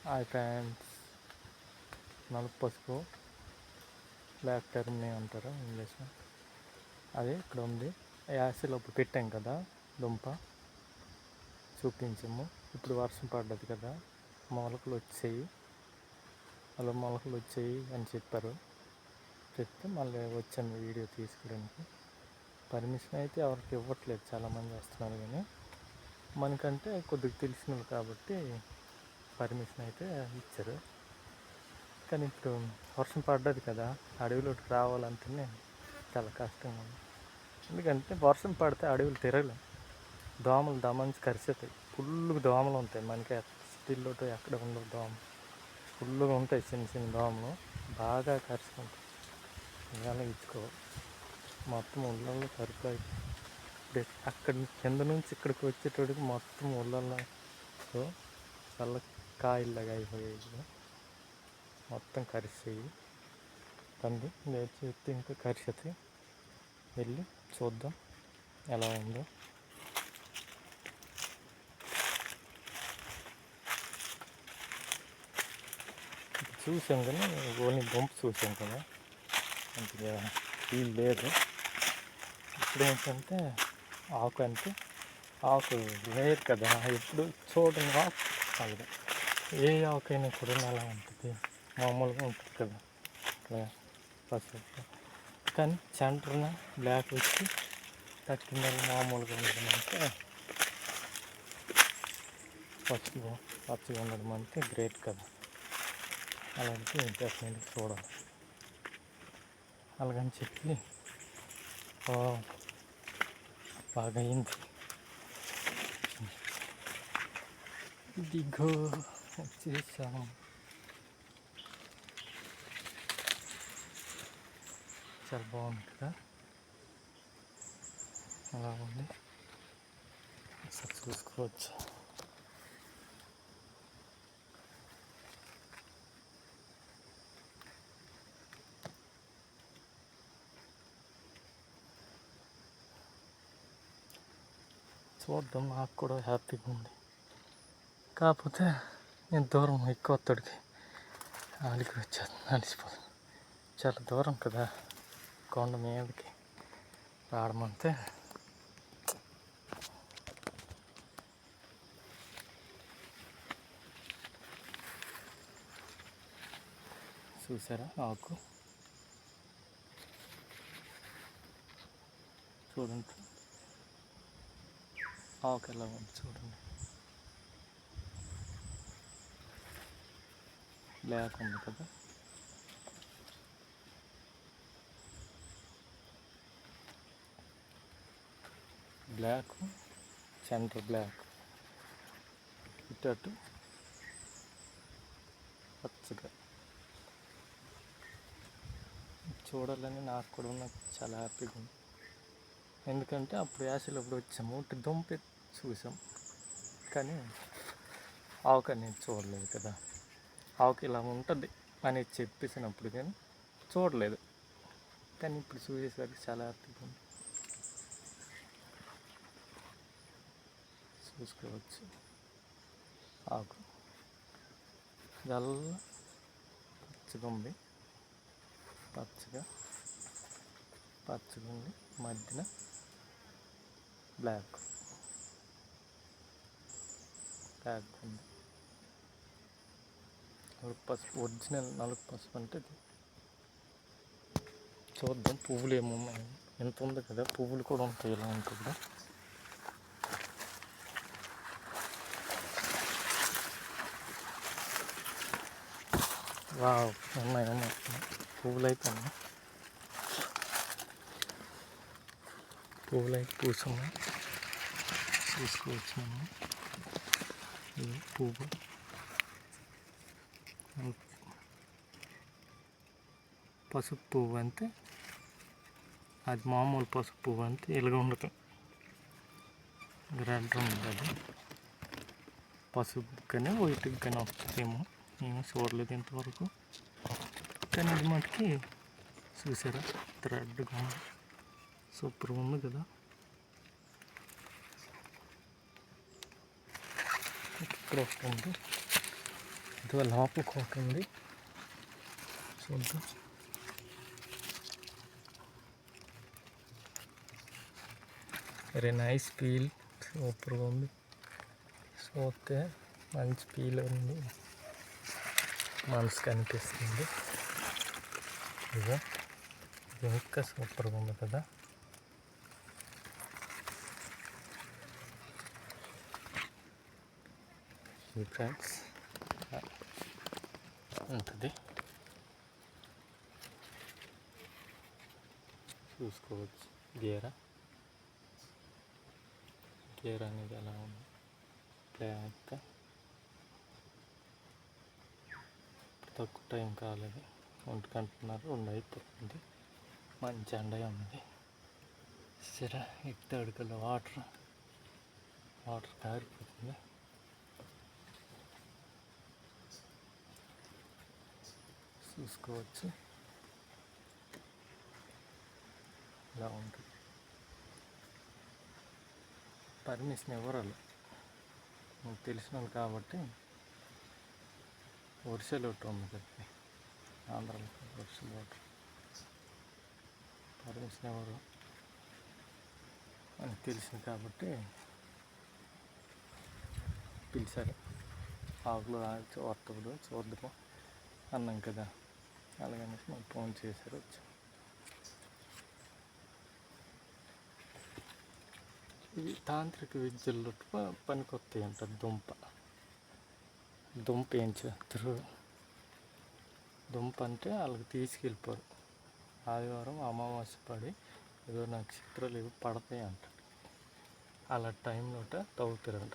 Hi friends, నలుపు పసుపు black టర్మ్ని అంటారు ఇంగ్లీష్లో. అది ఇక్కడ ఉంది. యాసిలో పెట్టాం కదా దుంప, చూపించాము. ఇప్పుడు వర్షం పడ్డది కదా, మొలకలు వచ్చాయి, అలా మొలకలు వచ్చాయి అని చెప్పారు. చెప్తే మళ్ళీ వచ్చాను వీడియో తీసుకోవడానికి. పర్మిషన్ అయితే ఎవరికి ఇవ్వట్లేదు, చాలామంది వస్తున్నారు, కానీ మనకంటే కొద్దిగా తెలిసినవి కాబట్టి పర్మిషన్ అయితే ఇచ్చారు. కానీ ఇప్పుడు వర్షం పడ్డది కదా, అడవిలోకి రావాలంటేనే చాలా కష్టంగా ఉంది. ఎందుకంటే వర్షం పడితే అడవులు తిరగలేం, దోమలు దమని కరిసేతాయి. ఫుల్గా దోమలు ఉంటాయి. మనకి సిటీల్లో ఎక్కడ ఉండవు దోమలు, ఫుల్గా ఉంటాయి. చిన్న చిన్న దోమలు బాగా కరుచుకుంటాయి. ఇవాళ ఇచ్చుకోవాలి మొత్తం ఊళ్ళల్లో కరుపు. అక్కడ కింద నుంచి ఇక్కడికి వచ్చేటోడికి మొత్తం ఊళ్ళల్లో చల్ల కాయల్లాగా అయిపోయాయి, మొత్తం కరిసేయి. పంది లేచి ఇంకా కరిసేతాయి. వెళ్ళి చూద్దాం ఎలా ఉందో. చూసాం కానీ ఓన్లీ దుంప చూసాం కదా, అంతగా ఫీల్ లేదు. ఇప్పుడు ఏంటంటే ఆకు, అంటే ఆకు వేరు కదా, ఎప్పుడు చూడండి ఆకు అలాగే ఏ ఆకైనా కూడా అలా ఉంటుంది, మామూలుగా ఉంటుంది కదా అట్లా పసుపు. కానీ సెంటర్న బ్లాక్ వచ్చి తట్టిందని మామూలుగా ఉండడం పసుపు పచ్చగా ఉండడం అంటే గ్రేట్ కదా. అలాంటి డెఫినెట్గా చూడాలి. అలాగని చెప్పి బాగా అయింది. ఇదిగో వచ్చేసాం. చాలా బాగుంది కదా, అలా ఉంది. ఒకసారి చూసుకోవచ్చు. చూద్దాం, నాకు కూడా హ్యాపీగా ఉంది. కాకపోతే నేను దూరం ఎక్కువ ఒత్తిడికి ఆడికి వచ్చాను, అలసిపోతాను. చాలా దూరం కదా, కొండ మీదకి రావడమంటే చూసారా ఆకు చూడండి, ఆకు ఎలా ఉంది చూడండి. బ్లాక్ ఉంది కదా, బ్లాక్ సెంటర్ బ్లాక్, ఇటు పచ్చగా చూడాలని నాకు కూడా నాకు చాలా హ్యాపీగా ఉంది. ఎందుకంటే అప్పుడు యాసలో అప్పుడు వచ్చాము, దుంప చూసాం, కానీ ఆకు అనేది చూడలేదు కదా. ఆకు ఇలా ఉంటుంది అనేది చెప్పేసినప్పుడు కానీ చూడలేదు. కానీ ఇప్పుడు చూసేసరికి చాలా హ్యాపీగా ఉంది. చూసుకోవచ్చు ఆకు నల్ల పచ్చగా ఉంది, పచ్చగా ఉంది, మధ్యన బ్లాక్ ఉంది. నలుపు పసుపు, ఒరిజినల్ నలుపు పసుపు అంటే ఇది. చూద్దాం పువ్వులు ఏమో ఎంత ఉంది కదా, పువ్వులు కూడా ఉంటాయి ఇలా ఉంటుంది. ఉన్నాయి పువ్వులు అయితే ఉన్నాయి, పువ్వులు అయితే పూసున్నాయి, చూసుకోవచ్చు మనం. ఇది పువ్వు పసుపు పువ్వు అంతే, అది మామూలు పసుపు పువ్వు అంతే ఇలాగ ఉండదు, రెడ్ ఉంది. అది పసుపు కానీ వైట్కి కానీ వస్తుందేమో, నేను చూడలేదు ఇంతవరకు. కానీ ఇది మటుకి చూసారా, రెడ్గా ఉంది, సూపర్గా ఉంది కదా. ఇక్కడ వస్తుంది ఇది లోపల కోట ఉంది, చూద్దాం. వెరీ నైస్ ఫీల్, సూపర్గా ఉంది. చూస్తే మంచి ఫీల్ ఉంది, మనసు కనిపిస్తుంది. ఇదో ఇది ఇంకా సూపర్గా ఉంది కదా. ఇది ఫ్రెండ్స్ ఉంటుంది, చూసుకోవచ్చు. గేర్ అనేది ఎలా ఉంది, బ్లాక్. తక్కువ టైం కాలేదు, 1 గంటన్నర 2 అయిపోతుంది. మంచి ఎండ ఉంది. సరే ఎక్కితే అడుగుల వాటర్ కారిపోతుంది. చూసుకోవచ్చు ఇలా ఉంటుంది. పర్మిషన్ ఇవ్వరాలు, మీకు తెలిసిన వాళ్ళు కాబట్టి. వర్షాలు ఒకటి ఉంది కదా ఆంధ్రాలో, వర్షాలు ఒకటి పర్మిషన్ ఎవరు అని తెలిసింది కాబట్టి పిలిచారు. ఆకులు వస్తుంది చూద్దాము అన్నాం కదా, అలాగనేసి మాకు ఫోన్ చేశారు, వచ్చాం. ఇవి తాంత్రిక విద్యల్లో పనికొస్తాయి అంట. దుంప ఏం చేస్తారు, దుంప అంటే వాళ్ళకి తీసుకెళ్ళిపోరు. ఆదివారం అమావాస్య పడి ఏదో నక్షత్రాలు ఇవి పడతాయి అంట, అలా టైంలో తవ్వుతారంట.